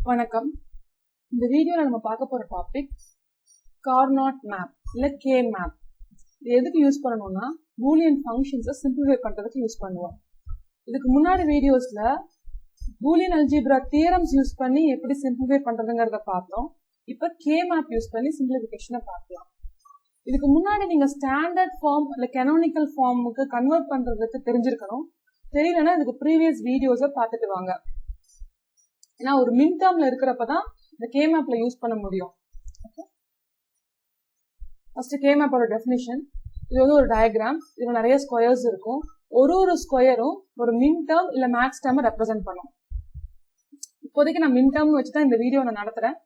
வணக்கம். இந்த வீடியோல நம்ம பார்க்க போற டாபிக் கார்னாட் மேப் இல்ல கே மேப். இது எதுக்கு யூஸ் பண்ணணும்னா பூலியன் ஃபங்க்ஷன்ஸை சிம்பிளிஃபை பண்றதுக்கு யூஸ் பண்ணுவோம். இதுக்கு முன்னாடி வீடியோஸ்ல பூலியன் அல்ஜிப்ரா தியரம்ஸ் யூஸ் பண்ணி எப்படி சிம்பிளிஃபை பண்றதுங்கிறத பார்த்தோம். இப்ப கே மேப் யூஸ் பண்ணி சிம்பிளிஃபிகேஷனை பார்க்கலாம். இதுக்கு முன்னாடி நீங்க ஸ்டாண்டர்ட் ஃபார்ம் இல்ல கனோனிக்கல் ஃபார்முக்கு கன்வெர்ட் பண்றதுக்கு தெரிஞ்சிருக்கணும். தெரியலன்னா இதுக்கு ப்ரீவியஸ் வீடியோஸை பார்த்துட்டு வாங்க. ஏன்னா ஒரு மின் டேர்ம்ல இருக்கிறப்பதான் இந்த கே மேப்ல யூஸ் பண்ண முடியும். ஃபர்ஸ்ட் கே மேப்போட டெஃபினிஷன். இது வந்து ஒரு டயக்ராம். இதுல நிறைய ஸ்கொயர்ஸ் இருக்கும். ஒரு ஸ்கொயரும் ஒரு மின் டேர்ம் இல்ல மேக்ஸ் டேர்ம் ரெப்ரசென்ட் பண்ணும். இப்போதைக்கு நான் மின் டேர்ம் வச்சுதான் இந்த வீடியோ நான் நடத்துறேன்.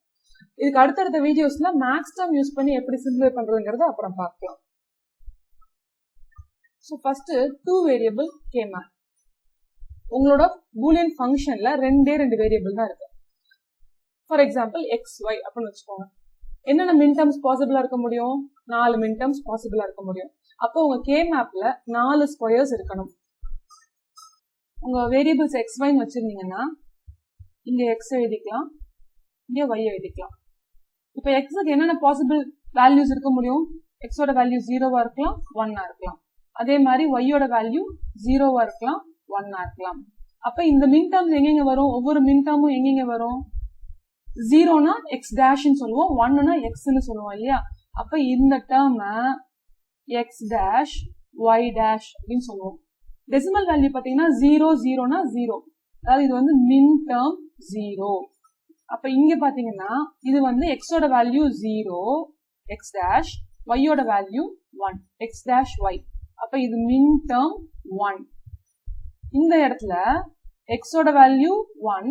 இதுக்கு அடுத்தடுத்த வீடியோஸ்ல மேக்ஸ் டேர்ம் யூஸ் பண்ணி எப்படி சிம்பிளிஃபை பண்றதுங்கிறத அப்புறம் பார்க்கலாம். So first 2 variable K map. உங்களோட பூலியன் ஃபங்க்ஷன்ல ரெண்டு வேரியபிள் தான் இருக்கு. ஃபார் எக்ஸாம்பிள் XY அப்படின்னு வச்சுக்கோங்க. என்னென்ன மின் டேர்ம்ஸ் பாசிபிளா இருக்க முடியும்? 4 மின் டேர்ம்ஸ் பாசிபிளா இருக்க முடியும். அப்போ உங்க கே மேப்ல 4 ஸ்கொயர்ஸ் இருக்கணும். உங்க வேரியபிள்ஸ் XY வச்சிருந்தீங்கன்னா இங்க X எழுதிக்கலாம், இங்க Y எழுதிக்கலாம். இப்போ Xக்கு என்னென்ன பாசிபிள் வேல்யூஸ் இருக்க முடியும்? Xோட வேல்யூ 0வா இருக்கலாம், 1ஆ இருக்கலாம். அதே மாதிரி Yயோட வேல்யூ 0வா இருக்கலாம், 1ஆ இருக்கலாம். அப்ப இந்த மின் டேர்ம்ஸ் எங்கெங்க வரும்? ஒவ்வொரு மின் டேர்மும் எங்கெங்க வரும்? 0னா X டேஷ்னு சொல்லுவோம், 1னா Xன்னு சொல்லுவோம் இல்லையா? அப்ப இந்த டேர்ம X டேஷ் Y டேஷ் அப்படின்னு சொல்லுவோம். டெசிமல் வேல்யூ பாத்தீங்கன்னா 0னா 0. அதாவது இது வந்து மின் டேர்ம் 0. அப்ப இங்க பாத்தீங்கன்னா இது வந்து Xோட வேல்யூ 0 X டேஷ், Yயோட வேல்யூ 1 X டேஷ் Y. அப்ப இது மின் டேர்ம் 1. இந்த இடத்துல Xோட வேல்யூ 1,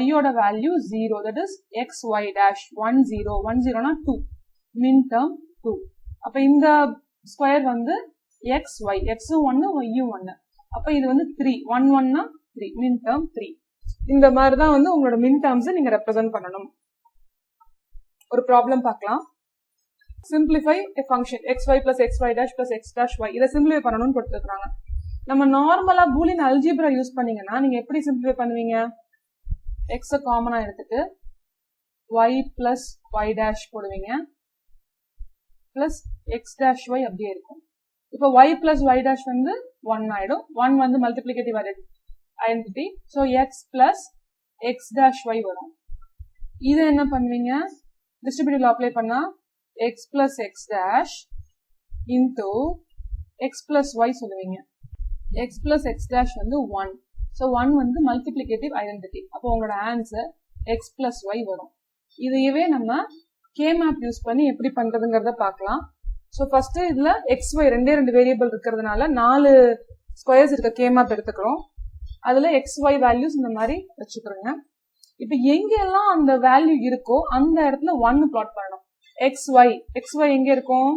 Yயோட value 0. that is XY dash 1 0 1 0னா 2 மின் டேர்ம் 2. அப்ப இந்த ஸ்கொயர் வந்து XY, Xம் 1 Yயும் 1. அப்ப இது வந்து 3 1 1னா 3 மின் டேர்ம் 3. இந்த மாதிரி தான் வந்து உங்களோட மின் டேர்ம்ஸ் நீங்க ரெப்ரசென்ட் பண்ணணும். ஒரு ப்ராப்ளம் பார்க்கலாம். Simplify a function xy plus xy dash plus x dash y. இதை சிம்பிளிஃபை பண்ணணும்னு கொடுத்துருக்காங்க. நம்ம நார்மலா பூலியன் அல்ஜிப்ரா யூஸ் பண்ணீங்கன்னா நீங்க எப்படி சிம்பிளிஃபை பண்ணுவீங்க? x காமனா எடுத்துட்டு y plus y dash போடுவீங்க plus x dash y அப்படியே இருக்கும். இப்போ y plus y dash வந்து 1 ஆயிடும். 1 வந்து multiplicative identity. So x plus x dash y வரும். இதை என்ன பண்ணுவீங்க? டிஸ்ட்ரிபியூட்டிவ்ல அப்ளை பண்ணா x plus x dash into x plus y சொல்லுவீங்க. x plus x dash வந்து 1. ஸோ 1 வந்து மல்டிப்ளிகேட்டிவ் ஐடென்டிட்டி. அப்போ உங்களோட ஆன்சர் x plus y வரும். இதையவே நம்ம கே மேப் யூஸ் பண்ணி எப்படி பண்றதுங்கிறத பார்க்கலாம். ஸோ ஃபர்ஸ்ட் இதுல xy ரெண்டு வேரியபிள் இருக்கிறதுனால 4 ஸ்கொயர்ஸ் இருக்க கே மேப் எடுத்துக்கிறோம். அதுல xy வேல்யூஸ் இந்த மாதிரி வச்சுக்கிறோங்க. இப்போ எங்கெல்லாம் அந்த வேல்யூ இருக்கோ அந்த இடத்துல 1 பிளாட் பண்ணணும். xy எங்க இருக்கும்?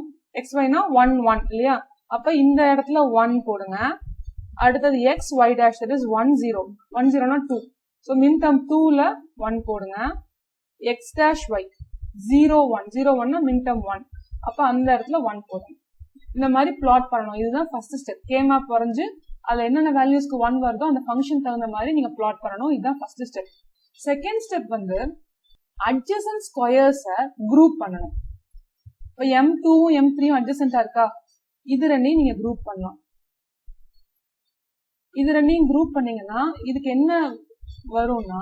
xyனா 1 1 இல்லையா? அப்ப இந்த இடத்துல 1 போடுங்க. அடுத்தது xy dash, that is 1 0 1 0னா 2. ஸோ மின் டேர்ம் 2ல 1 போடுங்க. x dash y 0 1 0 1னா மின் டேர்ம் 1. அப்ப அந்த இடத்துல 1 போடுங்க. இந்த மாதிரி பிளாட் பண்ணணும். இதுதான் ஃபர்ஸ்ட் ஸ்டெப். கே மேப் வரைஞ்சு அதுல என்னென்ன வேல்யூஸ்க்கு 1 வருதோ அந்த ஃபங்க்ஷன் தகுந்த மாதிரி நீங்க பிளாட் பண்ணணும். இதுதான் ஃபர்ஸ்ட் ஸ்டெப். செகண்ட் ஸ்டெப் வந்து அட்ஜசன்ட் ஸ்கொயர்ஸை குரூப் பண்ணணும். இப்போ M2வும் M3யும் அட்ஜசன்டா இருக்கா? இது ரெண்டையும் நீங்க குரூப் பண்ணலாம். இது ரெண்டையும் குரூப் பண்ணீங்கன்னா இதுக்கு என்ன வரும்னா,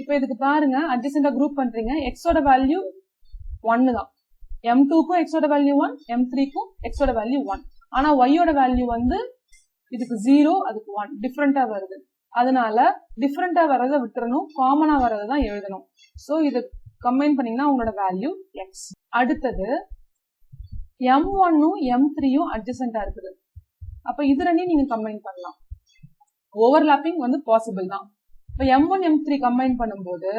இப்ப இதுக்கு பாருங்க, அட்ஜசன்டா குரூப் பண்றீங்க. எக்ஸோட வேல்யூ 1 தான். M2க்கும் எக்ஸோட வேல்யூ 1, M3க்கும் எக்ஸோட வேல்யூ 1. ஆனா Yயோட வேல்யூ வந்து இதுக்கு 0, அதுக்கு 1 டிஃபரெண்டா வருது. அதனால டிஃபரெண்டா வரதை விட்டுறணும், காமனா வரதை தான் எழுதணும். சோ இது கம்பைன் பண்ணீங்கன்னா உங்களோட வேல்யூ x. அடுத்தது M1ம் M3யும் அட்ஜசன்டா இருக்குது. அப்ப இது ரெண்டையும் நீங்க கம்பைன் பண்ணலாம். ஓவர்லாப்பிங் வந்து பாசிபிள் தான். இப்ப M1 M3 கம்பைன் பண்ணும்போது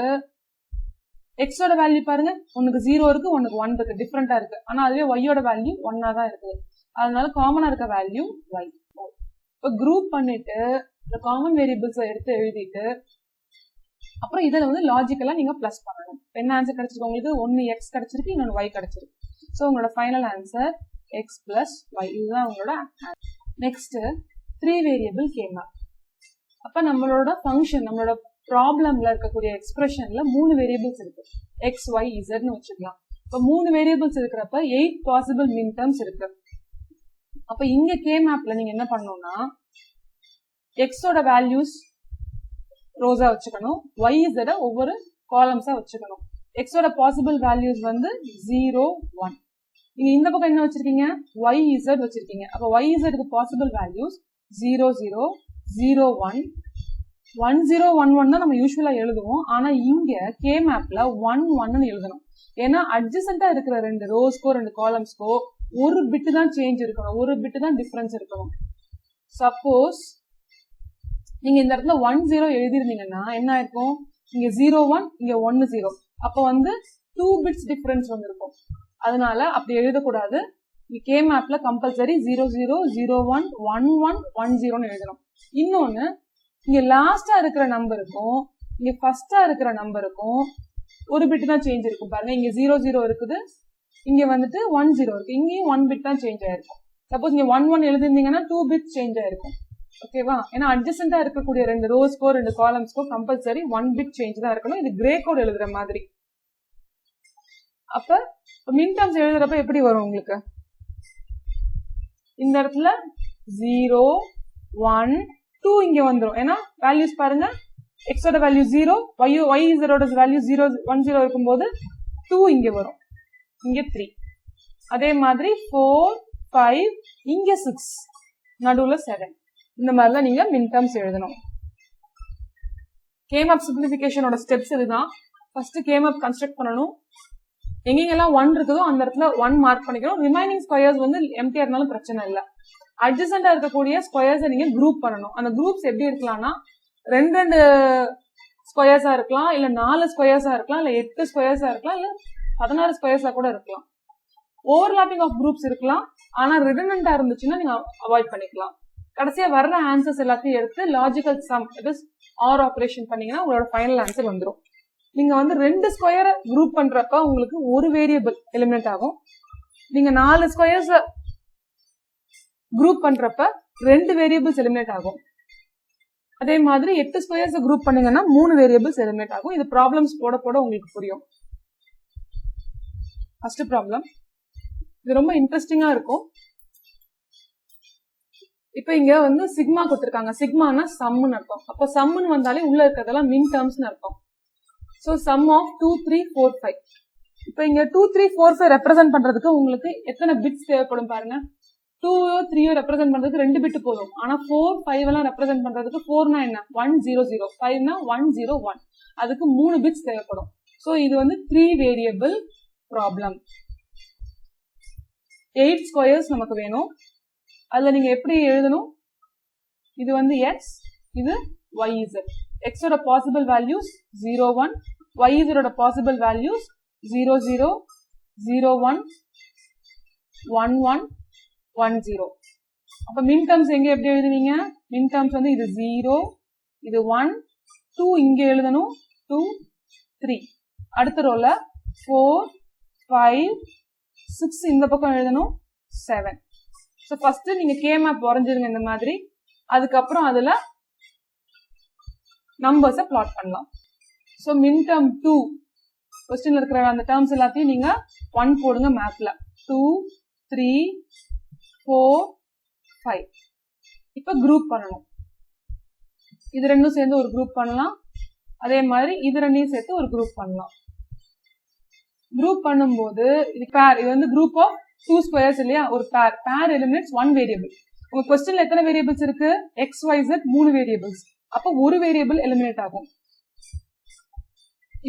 எக்ஸோட வேல்யூ பாருங்க, ஒன்னுக்கு 0 இருக்கு, ஒன்னுக்கு 1 இருக்கு, டிஃபரெண்டா இருக்கு. ஆனா அதுவே Yயோட வேல்யூ 1ஆ தான் இருக்குது. அதனால காமனா இருக்க வேல்யூ y. இப்ப குரூப் பண்ணிட்டு இந்த காமன் வேரியபிள்ஸ் எடுத்து எழுதிட்டு அப்புறம் இதுல வந்து லாஜிக்கலா நீங்க பிளஸ் பண்ணணும். என்ன ஆன்சர் கிடைச்சிருக்கு உங்களுக்கு? 1 x கிடைச்சிருக்கு, இன்னொன்னு y கிடைச்சிருக்கு. சோ உங்களோட final answer x plus y. இதுதான் உங்களோட நெக்ஸ்ட் 3 வேரியபிள் கே மேப். அப்ப நம்மளோட ஃபங்க்ஷன், நம்மளோட ப்ராப்ளம்ல இருக்கக்கூடிய எக்ஸ்பிரஷன்ல 3 வேரியபிள்ஸ் இருக்கு. எக்ஸ் ஒய் இசட்னு வச்சுக்கலாம். இப்ப 3 வேரியபிள்ஸ் இருக்கிறப்ப 8 பாசிபிள் மின் டேர்ம்ஸ் இருக்கு. அப்ப இங்க கே மேப்ல நீங்க என்ன பண்ணணும்னா எக்ஸோட வேல்யூஸ் ரோஸா வச்சுக்கணும், ஒய் இசட ஒவ்வொரு காலம்ஸா வச்சுக்கணும். எக்ஸோட பாசிபிள் வேல்யூஸ் வந்து 0 1. நீங்க இந்த பக்கம் என்ன வச்சிருக்கீங்க, ஒய் இசட் வச்சிருக்கீங்க. அப்ப ஒய் இசட்க்கு பாசிபிள் வேல்யூஸ் 0 0 0 1 1 0 1 1 தான் நம்ம யூஸ்வலா எழுதுவோம். ஆனா இங்க கே மேப்ல 1 1 எழுதணும். ஏன்னா அட்ஜசண்டா இருக்கிற 2 ரோஸ்க்கோ 2 காலம்ஸ்க்கோ ஒரு பிட்டு தான் சேஞ்ச் இருக்கணும், ஒரு பிட்டு தான் டிஃபரன்ஸ் இருக்கணும். சப்போஸ் நீங்க இந்த இடத்துல 1 0 எழுதிருந்தீங்கன்னா என்ன ஆயிருக்கும், இங்க 0 1 இங்க 1 0, அப்ப வந்து 2 பிட்ஸ் டிஃபரன்ஸ் வந்திருக்கும். அதனால அப்படி எழுதக்கூடாது. கே மேப்ல கம்பல்சரி 0 0 0 1 1 1 1 0 எழுதணும். இன்னொன்னு, இங்க லாஸ்டா இருக்கிற நம்பருக்கும் இங்க ஃபர்ஸ்டா இருக்கிற நம்பருக்கும் ஒரு பிட் தான் சேஞ்ச் இருக்கும். பாருங்க, இங்க 0 0 இருக்குது, இங்க வந்துட்டு 1 0 இருக்கு, இங்கேயும் 1 பிட் தான் சேஞ்ச் ஆயிருக்கும். சப்போஸ் இங்க 1 1 எழுதிருந்தீங்கன்னா 2 பிட் சேஞ்ச் ஆயிருக்கும். ஓகேவா? ஏன்னா அட்ஜசண்டா இருக்கக்கூடிய 2 ரோஸ்க்கோ 2 காலம்ஸ்க்கோ கம்பல்சரி 1 பிட் சேஞ்ச் தான் இருக்கணும். இது கிரே கோட் எழுதுற மாதிரி. அப்ப மின் டேர்ம்ஸ் எழுதுறப்ப எப்படி வரும் உங்களுக்கு, இந்த இடத்துல 0 1 2 இங்க வந்துரும். ஏன்னா வேல்யூஸ் பாருங்க, எக்ஸோட வேல்யூ 0, ஒய் இசடோட வேல்யூ 0 1 0 இருக்கும்போது 2 இங்க வரும், இங்க 3. அதே மாதிரி 4 5 இங்க 6, நடுவுல 7. இந்த மாதிரிலாம் நீங்க மின் டேர்ம்ஸ் எழுதணும். கே மேப் சிம்பிளிஃபிகேஷனோட ஸ்டெப்ஸ் இதுதான். ஃபர்ஸ்ட் கே மேப் கன்ஸ்ட்ரக்ட் பண்ணணும். எங்கெங்கெல்லாம் 1 இருக்குதோ அந்த இடத்துல 1 மார்க் பண்ணிக்கணும். ரிமைனிங் ஸ்கொயர்ஸ் வந்து எம்டிஆர் இருந்தாலும் பிரச்சனை இல்லை. அட்ஜசண்டா இருக்கக்கூடிய ஸ்கொயர்ஸை நீங்க குரூப் பண்ணணும். அந்த குரூப்ஸ் எப்படி இருக்கலாம்னா 2 ஸ்கொயர்ஸா இருக்கலாம், இல்ல 4 ஸ்கொயர்ஸா இருக்கலாம், இல்ல 8 ஸ்கொயர்ஸா இருக்கலாம், இல்ல 16 ஸ்கொயர்ஸா கூட இருக்கலாம். ஓவர்லாப்பிங் ஆஃப் குரூப்ஸ் இருக்கலாம். ஆனா ரிடண்டன்டா இருந்துச்சுன்னா நீங்க அவாய்ட் பண்ணிக்கலாம். கடைசியா வர்ற ஆன்சர்ஸ் எல்லாத்தையும் எடுத்து logical sum, it is or operation பண்ணீங்கன்னா உங்களோட ஃபைனல் ஆன்சர் வந்துடும். நீங்க வந்து 2 ஸ்கொயரை குரூப் பண்றப்ப உங்களுக்கு ஒரு வேரியபிள் எலிமினேட் ஆகும். நீங்க 4 ஸ்கொயர்ஸ் குரூப் பண்றப்ப 2 வேரியபிள்ஸ் எலிமினேட் ஆகும். அதே மாதிரி 8 ஸ்கொயர்ஸ் குரூப் பண்ணீங்கன்னா 3 வேரியபிள்ஸ் எலிமினேட் ஆகும். இது ப்ராப்ளம்ஸ் போட போட உங்களுக்கு புரியும். ஃபர்ஸ்ட் ப்ராப்ளம் இது ரொம்ப இன்ட்ரெஸ்டிங்கா இருக்கும். இப்ப இங்க வந்து சிக்மா கொடுத்திருக்காங்க. சிக்மானா சம்னு அர்த்தம். அப்ப சம்னு வந்தாலே உள்ள இருக்கிறதெல்லாம் மின் டேர்ம்ஸ்னு அர்த்தம். So sum of 2 3 4 5. இப்ப இங்க 2 3 4 5 ரெப்ரசென்ட் பண்றதுக்கு உங்களுக்கு எத்தனை பிட்ஸ் தேவைப்படும் பாருங்க. 2 3 ரெப்ரசென்ட் பண்றதுக்கு 2 பிட் போதும். ஆனா 4 5 எல்லாம் ரெப்ரசென்ட் பண்றதுக்கு 4 னா என்ன 1 0 0, 5 னா 1 0 1, அதுக்கு 3 பிட்ஸ் தேவைப்படும். சோ இது வந்து 3 வேரியபிள் ப்ராப்ளம். 8 ஸ்கொயர்ஸ் நமக்கு வேணும். அதுல நீங்க எப்படி எழுதணும், இது வந்து எக்ஸ், இது ஒய் இசட். எக்ஸோட பாசிபிள் வேல்யூஸ் 0 1, ஒய் இசடோட பாசிபிள் வேல்யூஸ் 0 0 0 1 1 1 1 0. அப்ப மின் டேர்ம்ஸ் எங்க எப்படி எழுதுவீங்க, மின் டேர்ம்ஸ் வந்து இது 0, இது 1 2 இங்க எழுதணும், 2 3. அடுத்த ரோல 4 5 6 இந்த பக்கம் எழுதணும், 7. சோ ஃபர்ஸ்ட் நீங்க கே மேப் வரைஞ்சிருங்க இந்த மாதிரி. அதுக்கப்புறம் அதுல நம்பர்ஸை பிளாட் பண்ணலாம். சோ மின் டேர்ம் 2 क्वेश्चनல இருக்கிற அந்த டேர்ம்ஸ் எல்லாத்தையும் நீங்க 1 போடுங்க மேப்ல. 2 3 4 5. இப்ப குரூப் பண்ணணும். இது ரெண்டும் சேர்ந்து ஒரு குரூப் பண்ணலாம். அதே மாதிரி இது ரெண்டையும் சேர்த்து ஒரு குரூப் பண்ணலாம். குரூப் பண்ணும்போது இது பேர், இது வந்து குரூப் ஆஃப் 2 ஸ்கொயர்ஸ் இல்லையா, ஒரு பேர். பேர் எலிமினேட்ஸ் 1 வேரியபிள். உங்க क्वेश्चनல எத்தனை வேரியபிள்ஸ் இருக்கு, எக்ஸ் ஒய் இசட் 3 வேரியபிள்ஸ். அப்ப ஒரு வேரியபிள் எலிமினேட் ஆகும்.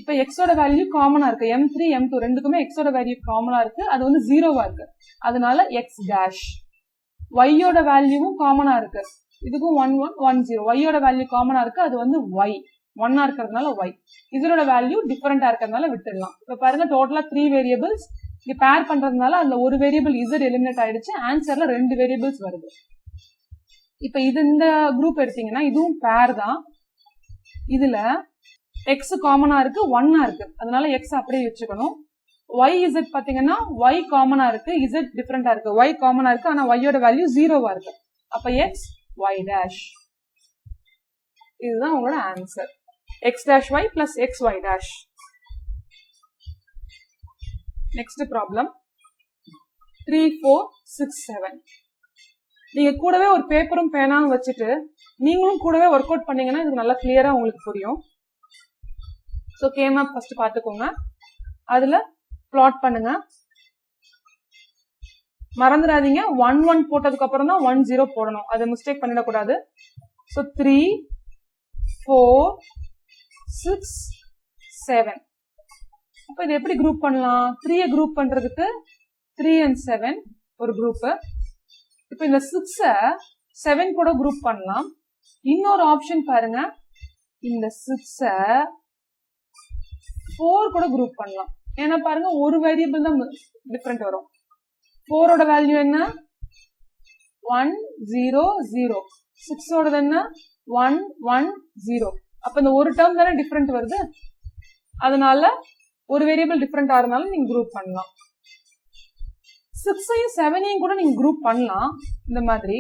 இப்ப எக்ஸோட வேல்யூ காமனா இருக்கு, m3 m2 ரெண்டுக்குமே எக்ஸோட வேல்யூ காமனா இருக்கு, அது வந்து 0வா இருக்கு, அதனால எக்ஸ் டேஷ். ஒய்யோட வேல்யூவும் காமனா இருக்கு, இதுக்கும் 1 1 1 0. ஒய்யோட வேல்யூ காமனா இருக்கு, அது வந்து ஒய் 1ஆ இருக்கிறதுனால ஒய். இதோட வேல்யூ டிஃபரெண்டா இருக்கிறதுனால விட்டுடலாம். இப்ப பாருங்க டோட்டலா 3 வேரியபிள்ஸ். இங்க பேர் பண்றதுனால அதுல ஒரு வேரியபிள் இசட் எலிமினேட் ஆயிடுச்சு, ஆன்சர்ல 2 வேரியபிள்ஸ் வருது. இப்ப இது இந்த குரூப் எடுத்தீங்கன்னா இதுவும் பேர் தான். இதுல எக்ஸ் காமனா இருக்கு, 1ஆ இருக்கு, அதனால எக்ஸ் அப்படியே வச்சுக்கணும். ஒய் இசட் பாத்தீங்கன்னா ஒய் காமனா இருக்கு, இசட் டிஃபரெண்டா இருக்கு. ஒய் காமனா இருக்கு, ஆனா ஒய்யோட வேல்யூ 0வா இருக்கு. அப்ப எக்ஸ் ஒய் டேஷ். இதுதான் உங்களோட answer. x dash y plus xy dash. Next problem 3, 4, 6, 7. நீங்க கூடவே ஒரு பேப்பரும் பேனாவும் வச்சுட்டு நீங்களும் கூடவே ஒர்க் அவுட் பண்ணீங்கன்னா இது நல்லா கிளியரா உங்களுக்கு புரியும். ஸோ கேமப் ஃபர்ஸ்ட் பார்த்துக்கோங்க. அதுல பிளாட் பண்ணுங்க. மறந்துடாதீங்க 1 1 போட்டதுக்கு அப்புறம் தான் 1 0 போடணும். அதை மிஸ்டேக் பண்ணிடக்கூடாது. ஸோ 3, 4, 6, 7. அப்ப இது எப்படி குரூப் பண்ணலாம்? 3 குரூப் பண்றதுக்கு 3 and 7 ஒரு குரூப். இப்ப இந்த 6 7 கூட குரூப் பண்ணலாம். இன்னொரு ஆப்ஷன் பாருங்க, இந்த 6 4 கூட குரூப் பண்ணலாம். ஏன்னா பாருங்க ஒரு வேரியபிள் தான் டிஃபரெண்ட் வரும். 4 ஓட வேல்யூ என்ன? 1 0 0. 6 ஓடது என்ன? 1 1 0. அப்ப இந்த ஒரு டேர்ம் தானே டிஃபரெண்ட் வருது. அதனால ஒரு வேரியபிள் டிஃபரெண்ட் ஆகிறதுனால நீங்க குரூப் பண்ணலாம். 6ஐயும் 7ஐயும் கூட நீங்க குரூப் பண்ணலாம் இந்த மாதிரி.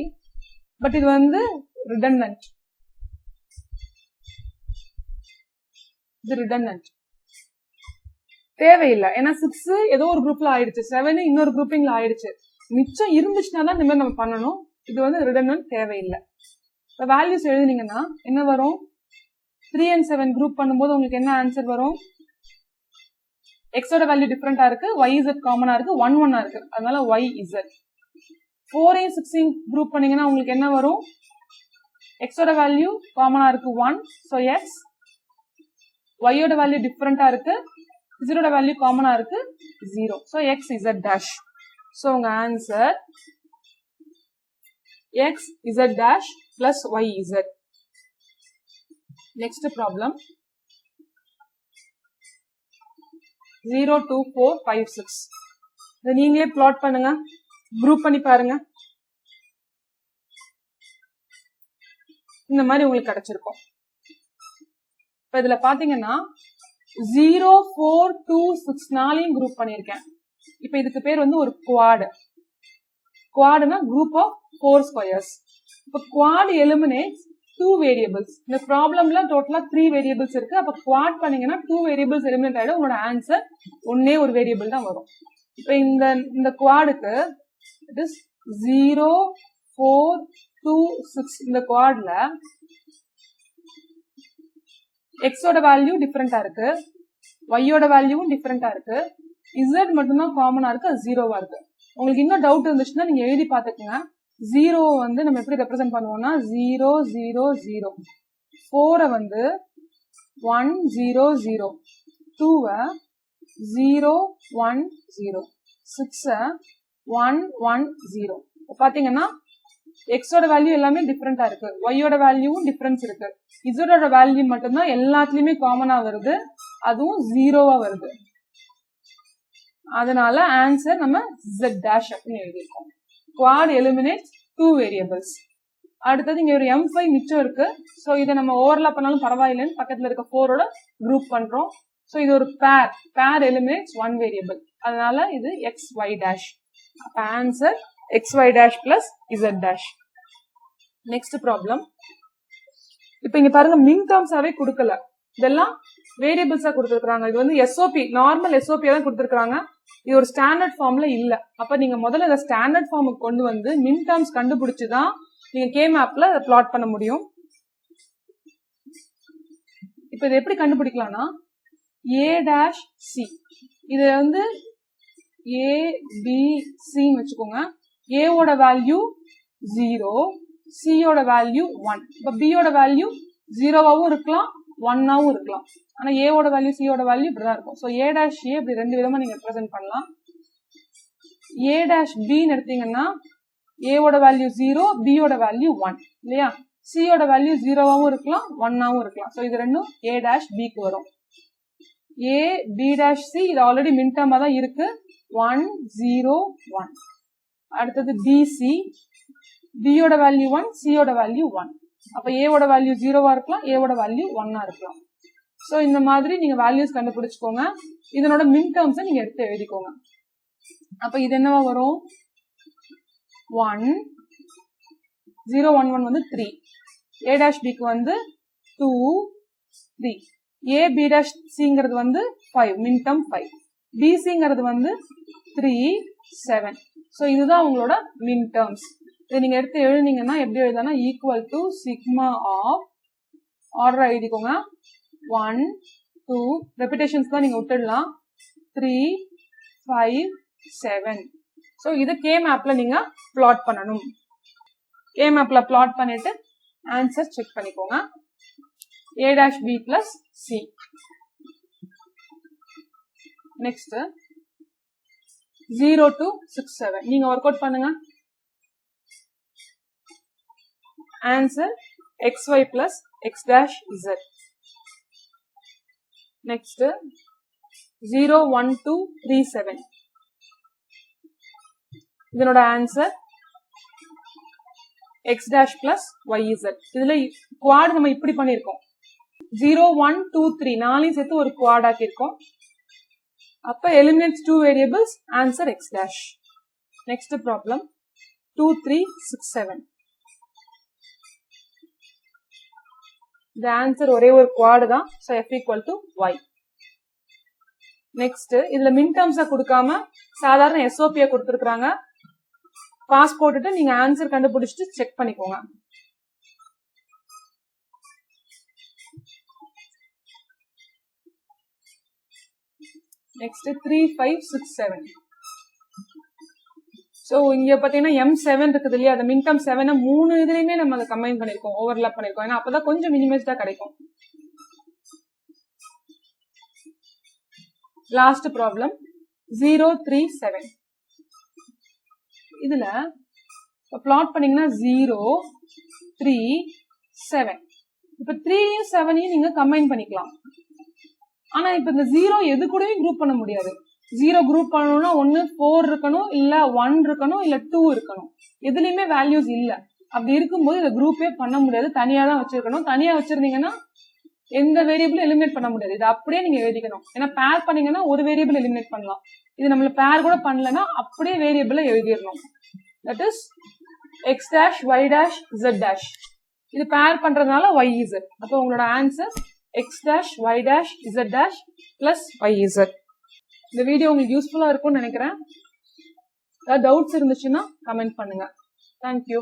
பட் இது வந்து ரிடண்டன்ட். இது ரிடண்டன்ட் தேவையில்லை. ஏன்னா 6 ஏதோ ஒரு குரூப்ல ஆயிடுச்சு, 7 இன்னொரு குரூப்பிங்ல ஆயிடுச்சு. மிச்சம் இருந்துச்சுன்னா தான் இந்த மாதிரி நம்ம பண்ணணும். இது வந்து ரிடண்டன்ட் தேவையில்லை. இப்போ வேல்யூஸ் எழுதினீங்கன்னா என்ன வரும்? 3 and 7 குரூப் பண்ணும்போது உங்களுக்கு என்ன ஆன்சர் வரும்? எக்ஸோட வேல்யூ டிஃபரெண்டா இருக்கு, y z காமனா இருக்கு, 1 1 இருக்கு, அதனால y z. 4ஐயும் 6ஐயும் குரூப் பண்ணீங்கன்னா உங்களுக்கு என்ன வரும்? எக்ஸோட வேல்யூ காமனா இருக்கு 1, ஸோ எக்ஸ். ஒய்யோட வேல்யூ டிஃபரெண்டா இருக்கு, z ஓட வேல்யூ காமனா இருக்கு 0, so X z dash. So உங்க answer X z dash plus y z. Next problem 0 2 4 5 6. இதை நீங்களே பிளாட் பண்ணுங்க, குரூப் பண்ணி பாருங்க. இந்த மாதிரி உங்களுக்கு கிடைச்சிருக்கும். இப்ப இதுல பாத்தீங்கன்னா 0 4 2 6 4 குரூப் பண்ணிருக்கேன். இப்ப இதுக்கு பேர் வந்து ஒரு குவாட். குவாட்னா குரூப் ஆஃப் 4 ஸ்கொயர்ஸ். இப்ப குவாட் எலிமினேட்ஸ் 2 வேரியபிள்ஸ். இந்த ப்ராப்ளம்ல டோட்டலா 3 வேரியபிள்ஸ் இருக்கு. அப்ப குவாட் பண்ணீங்கன்னா 2 வேரியபிள்ஸ் எலிமினேட் ஆயிடும். உங்களோட ஆன்சர் ஒன்னே ஒரு வேரியபிள் தான் வரும். இப்ப இந்த குவாடுக்கு இட் இஸ் 0 4 2 6. இந்த குவாட்ல எக்ஸோட வேல்யூ டிஃபரெண்டா இருக்கு, ஒய்யோட வேல்யூவும் டிஃபரெண்டா இருக்கு, இசட் மட்டும்தான் காமனா இருக்கு, அது 0வா இருக்கு. உங்களுக்கு இன்னும் டவுட் இருந்துச்சுன்னா நீங்க எழுதி பாத்துக்கோங்க. 0 வந்து நம்ம எப்படி ரெப்ரசென்ட் பண்ணுவோம்னா 0 0 0. 4 வந்து 1 0 0. 2 0 1 0. 6 1 1 0. பாத்தீங்கன்னா எக்ஸோட வேல்யூ எல்லாமே டிஃபரெண்டா இருக்கு, ஒய்யோட வேல்யூவும் டிஃபரன்ஸ் இருக்கு, இசடோட வேல்யூ மட்டும்தான் எல்லாத்துலயுமே காமனா வருது, அதுவும் 0வா வருது. அதனால ஆன்சர் நம்ம z டேஷ் அப்படின்னு எழுதியிருக்கோம். Quad eliminates 2 variables. அடுத்தது இங்க ஒரு m5 மிச்சம் இருக்கு. ஸோ இதை நம்ம ஓவர்லாப் பண்ணாலும் பரவாயில்லைன்னு பக்கத்துல இருக்க 4ஓட குரூப் பண்றோம். ஸோ இது ஒரு பேர் எலிமினேட்ஸ் 1 வேரியபிள், அதனால இது xy டேஷ். அப்ப answer xy dash plus z dash. Next problem. இப்ப இங்க பாருங்க மின் டேர்ம்ஸாவே கொடுக்கல, இதெல்லாம் வேரியபிள்ஸா கொடுத்துருக்காங்க. இது வந்து எஸ்ஓபி, நார்மல் எஸ்ஓபியா தான் கொடுத்துருக்காங்க. இது ஒரு ஸ்டாண்டர்ட் ஃபார்ம்ல இல்ல. அப்ப நீங்க முதல்ல இந்த ஸ்டாண்டர்ட் ஃபார்முக்கு கொண்டு வந்து மின் டேர்ம்ஸ் கண்டுபிடிச்சுதான் நீங்க கேமேப்ல பிளாட் பண்ண முடியும். இப்ப இதை எப்படி கண்டுபிடிக்கலாம்னா a dash c, இது வந்து a b c வச்சுக்கோங்க. a ஓட வேல்யூ 0, c ஓட வேல்யூ 1. இப்ப b ஓட வேல்யூ 0வாவும் இருக்கலாம் 1ஆவும் இருக்கலாம். ஆனா a ஓட வேல்யூ c ஓட வேல்யூ இப்படிதான் இருக்கும். ஸோ a dash a இப்படி ரெண்டு விதமா நீங்க ரெப்ரசென்ட் பண்ணலாம். a dash b எடுத்தீங்கன்னா a ஓட வேல்யூ 0, b ஓட வேல்யூ 1 இல்லையா? c ஓட வேல்யூ 0வாவும் இருக்கலாம் 1ஆவும் இருக்கலாம். ஸோ இது ரெண்டும் a dash b க்கு வரும். a b dash c இது ஆல்ரெடி மின் டேர்மா தான் இருக்கு, 1 0 1. அடுத்தது bc, b ஓட வேல்யூ 1, c ஓட வேல்யூ 1. அப்ப a ஓட வேல்யூ 0வா இருக்கலாம், a ஓட வேல்யூ 1ஆ இருக்கலாம். சோ இந்த மாதிரி நீங்க வேல்யூஸ் கண்டுபிடிச்சுக்கோங்க. இதனோட மின் டேர்ம்ஸ் நீங்க எடுத்து எழுதிக்கோங்க. அப்ப இது என்னவா வரும்? 1 0 1 1 வந்து 3, a dash b க்கு வந்து 2, 3. A B dash Cங்கிறது வந்து 5, மின்டம் 5. BCங்கிறது வந்து 3, 7. ஸோ இதுதான் உங்களோட மின் டேர்ம்ஸ். இதை நீங்க எடுத்து எழுதினீங்கன்னா எப்படி எழுதுனா equal to sigma of order எழுதிக்கோங்க 1, 2 ரெபிடேஷன்ஸ் தான் நீங்க விட்டுடலாம் 3, 5, 7. ஸோ இது கே மேப்ல நீங்க பிளாட் பண்ணணும். கே மேப்ல பிளாட் பண்ணிட்டு ஆன்சர் செக் பண்ணிக்கோங்க. A dash B plus C. Next 0 to 6, 7. நீங்க ஒர்க் அவுட் பண்ணுங்க. Answer xy plus x dash z. Next 0, 1, 2, 3, 7. இதனோட answer x dash plus yz. இதுல குவாட் நம்ம இப்படி பண்ணிருக்கோம் 0, 1, 2, 3 நாலையும் சேர்த்து ஒரு குவாட் ஆக்கியிருக்கோம். அப்ப eliminates 2 variables, answer x dash. Next problem 2, 3, 6, 7. The answer ஒரே ஒரு குவாட் தான். So f equal to y. Next இதுல மின் டேர்ம்ஸா கொடுக்காம சாதாரண SOP கொடுத்திருக்காங்க. பாஸ் போட்டுட்டு நீங்க ஆன்சர் கண்டுபிடிச்சிட்டு செக் பண்ணிக்கோங்க. Next 3, 5, 6, 7. So இங்க பாத்தீங்கன்னா M7 இருக்குது இல்லையா, அந்த மின்டம் 7 மூணு இதுலயுமே நம்ம அதை கம்பைன் பண்ணிருக்கோம், ஓவர்லாப் பண்ணிருக்கோம். ஏன்னா அப்பதான் கொஞ்சம் மினிமைஸ்டா கிடைக்கும். Last problem 0, 3, 7. இதுல பிளாட் பண்ணீங்கன்னா 0, 3, 7. இப்ப 3யும் 7யும் நீங்க கம்பைன் பண்ணிக்கலாம். ஆனா இப்ப இந்த 0 எது கூடவே குரூப் பண்ண முடியாது. 0 குரூப் பண்ணணும்னா ஒன்னு 4 இருக்கணும், இல்ல 1 இருக்கணும், இல்ல 2 இருக்கணும். எதுலயுமே வேல்யூஸ் இல்ல. அப்படி இருக்கும்போது இதை குரூப்பே பண்ண முடியாது, தனியா தான் வச்சிருக்கணும். தனியா வச்சிருந்தீங்கன்னா எந்த வேரியபிளும் எலிமினேட் பண்ண முடியாது. இது அப்படியே நீங்க எழுதிக்கணும். ஏன்னா பேர் பண்ணீங்கன்னா ஒரு வேரியபிள் எலிமினேட் பண்ணலாம். இது நம்மள பேர் கூட பண்ணலன்னா அப்படியே வேரியபிள எழுதிடணும். That is X dash Y dash Z dash. இது பேர் பண்றதுனால ஒய் இசட். அப்போ உங்களோட answer X dash Y dash Z dash plus Y Z. இந்த வீடியோ உங்களுக்கு யூஸ்ஃபுல்லா இருக்கும்னு நினைக்கிறேன். ஏதாவது டவுட்ஸ் இருந்துச்சுன்னா கமெண்ட் பண்ணுங்க. தேங்க்யூ.